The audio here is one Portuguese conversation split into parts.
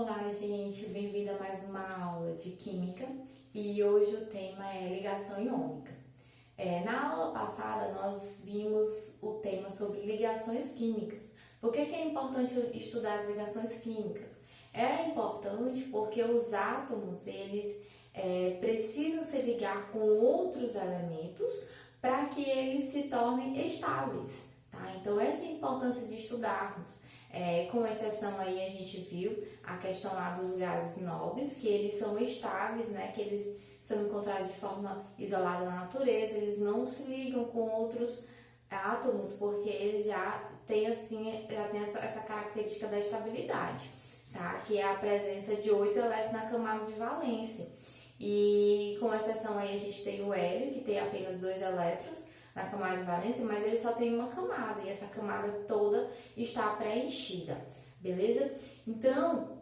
Olá, gente, bem-vindo a mais uma aula de Química e hoje o tema é ligação iônica. Na aula passada nós vimos o tema sobre ligações químicas. Por que é importante estudar as ligações químicas? É importante porque os átomos, eles precisam se ligar com outros elementos para que eles se tornem estáveis, tá? Então essa é a importância de estudarmos. Com exceção aí a gente viu a questão lá dos gases nobres, que eles são estáveis, né? Que eles são encontrados de forma isolada na natureza, eles não se ligam com outros átomos porque eles já têm essa característica da estabilidade, tá? Que é a presença de 8 elétrons na camada de valência. E com exceção aí a gente tem o hélio, que tem apenas 2 elétrons na camada de valência, mas ele só tem uma camada e essa camada toda está preenchida, beleza? Então,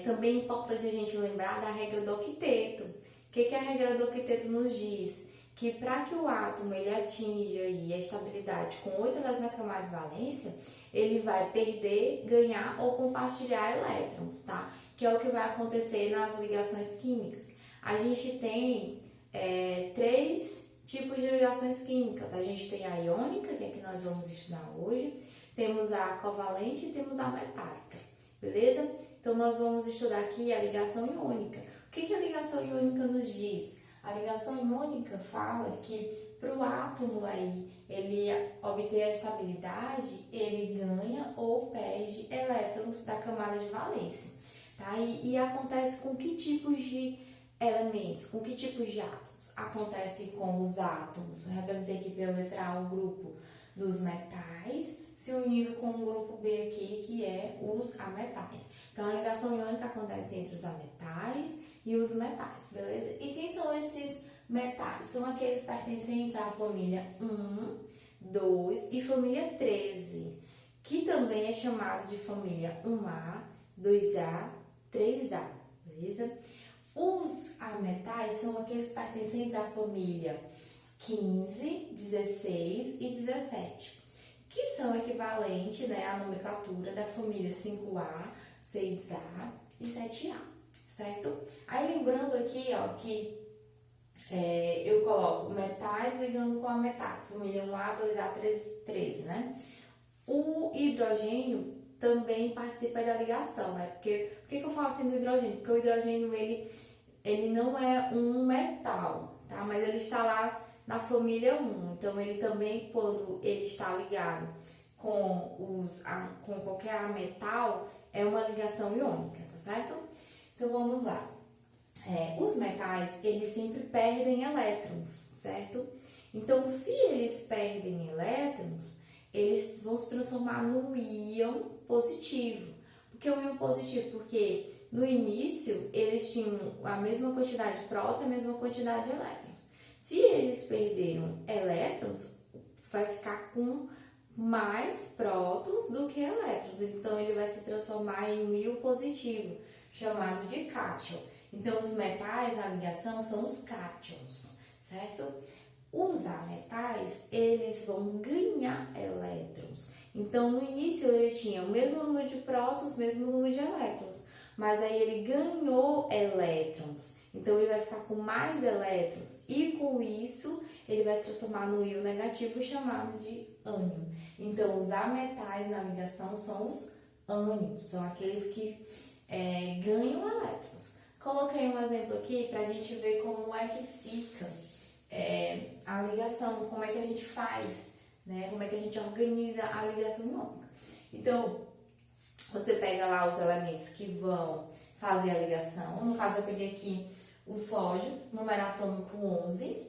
também é importante a gente lembrar da regra do octeto. O que a regra do octeto nos diz? Que para que o átomo ele atinja aí a estabilidade com 8 elétrons na camada de valência, ele vai perder, ganhar ou compartilhar elétrons, tá? Que é o que vai acontecer nas ligações químicas. A gente tem 3 tipos de ligações químicas. A gente tem a iônica, que é a que nós vamos estudar hoje, temos a covalente e temos a metálica, beleza? Então nós vamos estudar aqui a ligação iônica. O que a ligação iônica nos diz? A ligação iônica fala que para o átomo aí ele obter a estabilidade, ele ganha ou perde elétrons da camada de valência, tá? E acontece com que tipos de elementos, com que tipos de átomos? Acontece com os átomos, eu representei aqui pela letra A o grupo dos metais, se unindo com o grupo B aqui, que é os ametais. Então, a ligação iônica acontece entre os ametais e os metais, beleza? E quem são esses metais? São aqueles pertencentes à família 1, 2 e família 13, que também é chamado de família 1A, 2A, 3A, beleza? Os ametais são aqueles pertencentes à família 15, 16 e 17, que são equivalentes, né, à nomenclatura da família 5A, 6A e 7A, certo? Aí lembrando aqui, ó, que eu coloco metais ligando com ametais, família 1A, 2A, 13, né? O hidrogênio também participa da ligação, né? Porque por que eu falo assim do hidrogênio? Porque o hidrogênio ele não é um metal, tá? Mas ele está lá na família 1. Então ele também, quando ele está ligado com qualquer metal, é uma ligação iônica, tá certo? Então vamos lá. Os metais, eles sempre perdem elétrons, certo? Então se eles perdem elétrons, eles vão se transformar no íon positivo. Por que o íon positivo? Porque no início eles tinham a mesma quantidade de prótons e a mesma quantidade de elétrons. Se eles perderam elétrons, vai ficar com mais prótons do que elétrons. Então ele vai se transformar em um íon positivo, chamado de cátion. Então os metais na ligação são os cátions, certo? Os ametais, eles vão ganhar elétrons. Então, no início, ele tinha o mesmo número de prótons, o mesmo número de elétrons. Mas aí ele ganhou elétrons. Então, ele vai ficar com mais elétrons. E com isso, ele vai se transformar no íon negativo, chamado de ânion. Então, os ametais na ligação são os ânions. São aqueles que ganham elétrons. Coloquei um exemplo aqui para a gente ver como é que fica a ligação, como é que a gente faz, né? Como é que a gente organiza a ligação iônica. Então, você pega lá os elementos que vão fazer a ligação. No caso, eu peguei aqui o sódio, número atômico 11,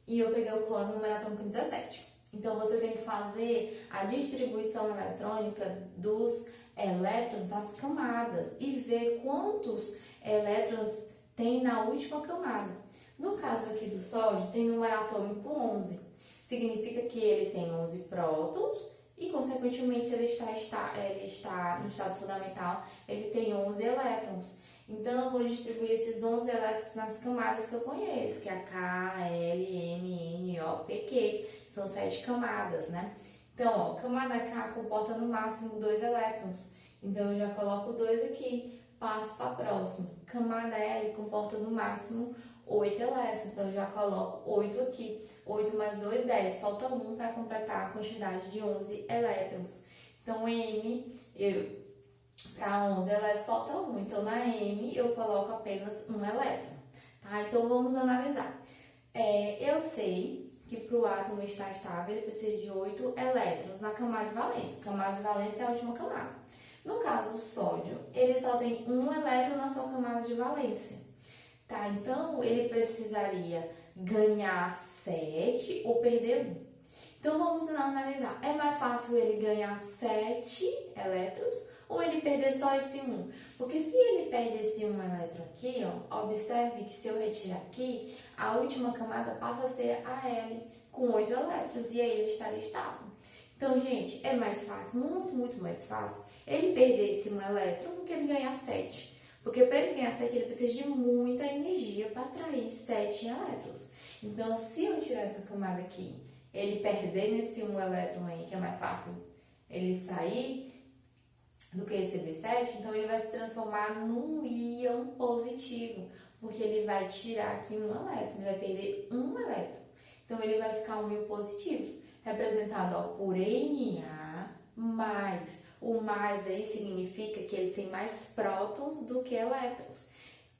e eu peguei o cloro, número atômico 17. Então, você tem que fazer a distribuição eletrônica dos elétrons nas camadas e ver quantos elétrons tem na última camada. No caso aqui do sódio, tem número atômico 11. Significa que ele tem 11 prótons e, consequentemente, se ele está no estado fundamental, ele tem 11 elétrons. Então, eu vou distribuir esses 11 elétrons nas camadas que eu conheço, que é a K, L, M, N, O, P, Q. São 7 camadas, né? Então, ó, camada K comporta no máximo 2 elétrons. Então, eu já coloco 2 aqui. passo para a próxima. Camada L comporta no máximo 8 elétrons, então eu já coloco 8 aqui. 8 mais 2, 10. Falta 1 para completar a quantidade de 11 elétrons. Então, M, para 11 elétrons falta 1. Então, na M eu coloco apenas 1 elétron. Tá? Então, vamos analisar. Eu sei que para o átomo estar estável ele precisa de 8 elétrons na camada de valência. Camada de valência é a última camada. No caso, o sódio, ele só tem 1 elétron na sua camada de valência. Tá? Então, ele precisaria ganhar 7 ou perder 1. Então, vamos analisar. É mais fácil ele ganhar 7 elétrons ou ele perder só esse 1? Porque se ele perde esse 1 elétron aqui, ó, observe que se eu retirar aqui, a última camada passa a ser a L, com 8 elétrons, e aí ele estaria estável. Então, gente, é mais fácil, muito mais fácil, ele perder esse 1 elétron do que ele ganhar 7. Porque para ele ganhar 7, ele precisa de muita energia para atrair 7 elétrons. Então, se eu tirar essa camada aqui, ele perder nesse 1 elétron aí, que é mais fácil ele sair do que receber 7, então ele vai se transformar num íon positivo, porque ele vai tirar aqui 1 elétron, ele vai perder 1 elétron. Então ele vai ficar um íon positivo, representado ó, por Na+. O mais aí significa que ele tem mais prótons do que elétrons.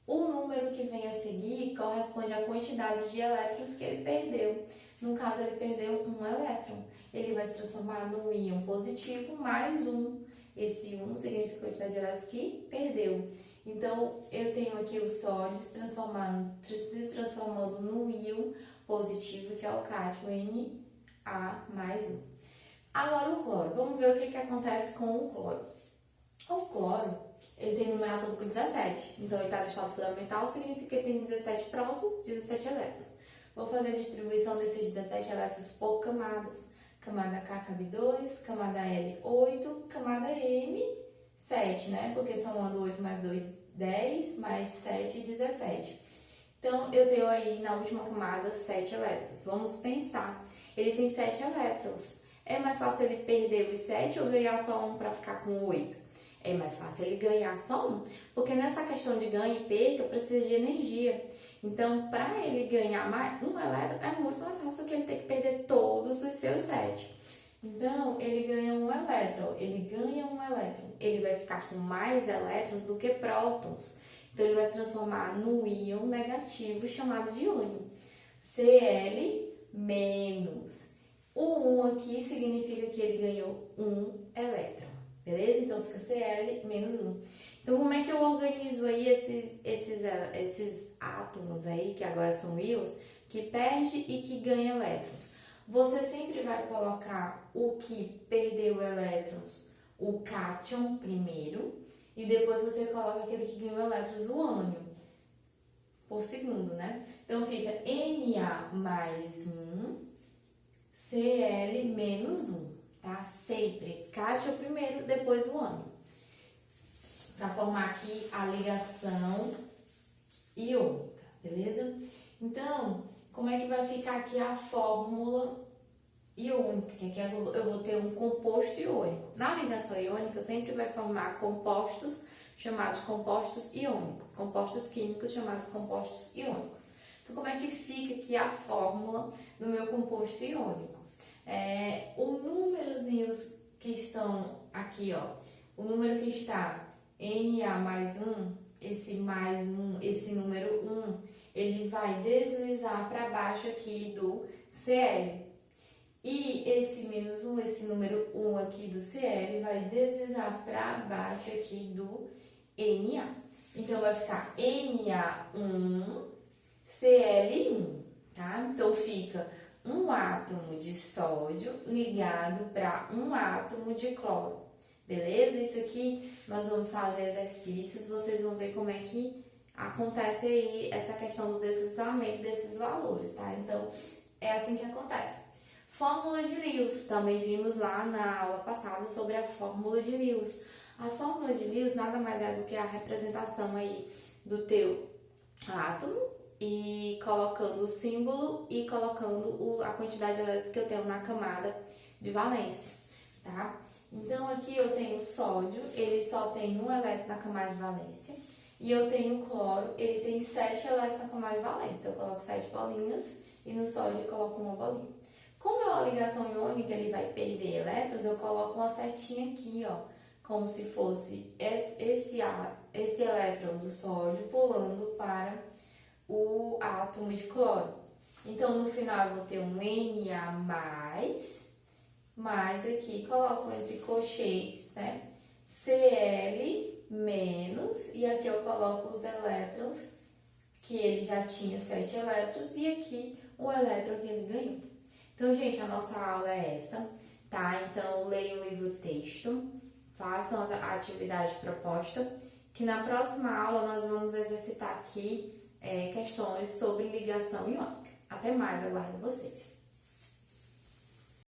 O número que vem a seguir corresponde à quantidade de elétrons que ele perdeu. No caso, ele perdeu 1 elétron. Ele vai se transformar num íon positivo mais 1. Esse 1 significa a quantidade de elétrons que perdeu. Então, eu tenho aqui o sódio se transformando num íon positivo, que é o cátio Na+1. Agora o cloro. Vamos ver o que acontece com o cloro. O cloro, ele tem número atômico 17. Então, ele está no estado fundamental, significa que ele tem 17 prótons, 17 elétrons. Vou fazer a distribuição desses 17 elétrons por camadas. Camada K cabe 2, camada L 8, camada M 7, né? Porque somando 8 mais 2, 10, mais 7, 17. Então, eu tenho aí na última camada 7 elétrons. Vamos pensar. Ele tem 7 elétrons. É mais fácil ele perder os 7 ou ganhar só 1 para ficar com 8? É mais fácil ele ganhar só 1, porque nessa questão de ganho e perda precisa de energia. Então, para ele ganhar mais 1 elétron, é muito mais fácil que ele ter que perder todos os seus 7. Então, ele ganha 1 elétron. Ele vai ficar com mais elétrons do que prótons. Então, ele vai se transformar no íon negativo chamado de ônio. Cl-. O 1 aqui significa que ele ganhou 1 elétron. Beleza? Então, fica Cl-1. Então, como é que eu organizo aí esses átomos aí, que agora são íons, que perde e que ganha elétrons? Você sempre vai colocar o que perdeu elétrons, o cátion primeiro, e depois você coloca aquele que ganhou elétrons, o ânion, por segundo, né? Então, fica Na+1, Cl-1, tá? Sempre cátion primeiro, depois o ânion. Para formar aqui a ligação iônica, beleza? Então, como é que vai ficar aqui a fórmula iônica? Que aqui eu vou ter um composto iônico. Na ligação iônica, sempre vai formar compostos chamados compostos iônicos, compostos químicos chamados compostos iônicos. Então, como é que fica aqui a fórmula do meu composto iônico? O númerozinhos que estão aqui, ó, o número que está Na+1, esse mais 1, esse número 1, ele vai deslizar para baixo aqui do Cl. E esse -1, esse número 1 aqui do Cl, vai deslizar para baixo aqui do Na. Então, vai ficar Na1, Cl1, tá? Então, fica um átomo de sódio ligado para um átomo de cloro. Beleza? Isso aqui nós vamos fazer exercícios, vocês vão ver como é que acontece aí essa questão do deslizamento desses valores, tá? Então, é assim que acontece. Fórmula de Lewis, também vimos lá na aula passada sobre a fórmula de Lewis. A fórmula de Lewis nada mais é do que a representação aí do teu átomo e colocando o símbolo e colocando a quantidade de elétrons que eu tenho na camada de valência, tá? Então aqui eu tenho o sódio, ele só tem um elétron na camada de valência. E eu tenho o cloro, ele tem 7 elétrons na camada de valência. Então eu coloco 7 bolinhas e no sódio eu coloco uma bolinha. Como é uma ligação iônica, ele vai perder elétrons, eu coloco uma setinha aqui, ó. Como se fosse esse elétron do sódio pulando para o átomo de cloro. Então no final eu vou ter um Na+, mais aqui coloco entre colchetes, né? Cl- e aqui eu coloco os elétrons, que ele já tinha 7 elétrons, e aqui o elétron que ele ganhou. Então, gente, a nossa aula é essa, tá? Então, leiam o livro texto, façam a atividade proposta, que na próxima aula nós vamos exercitar aqui questões sobre ligação iônica. Até mais, aguardo vocês!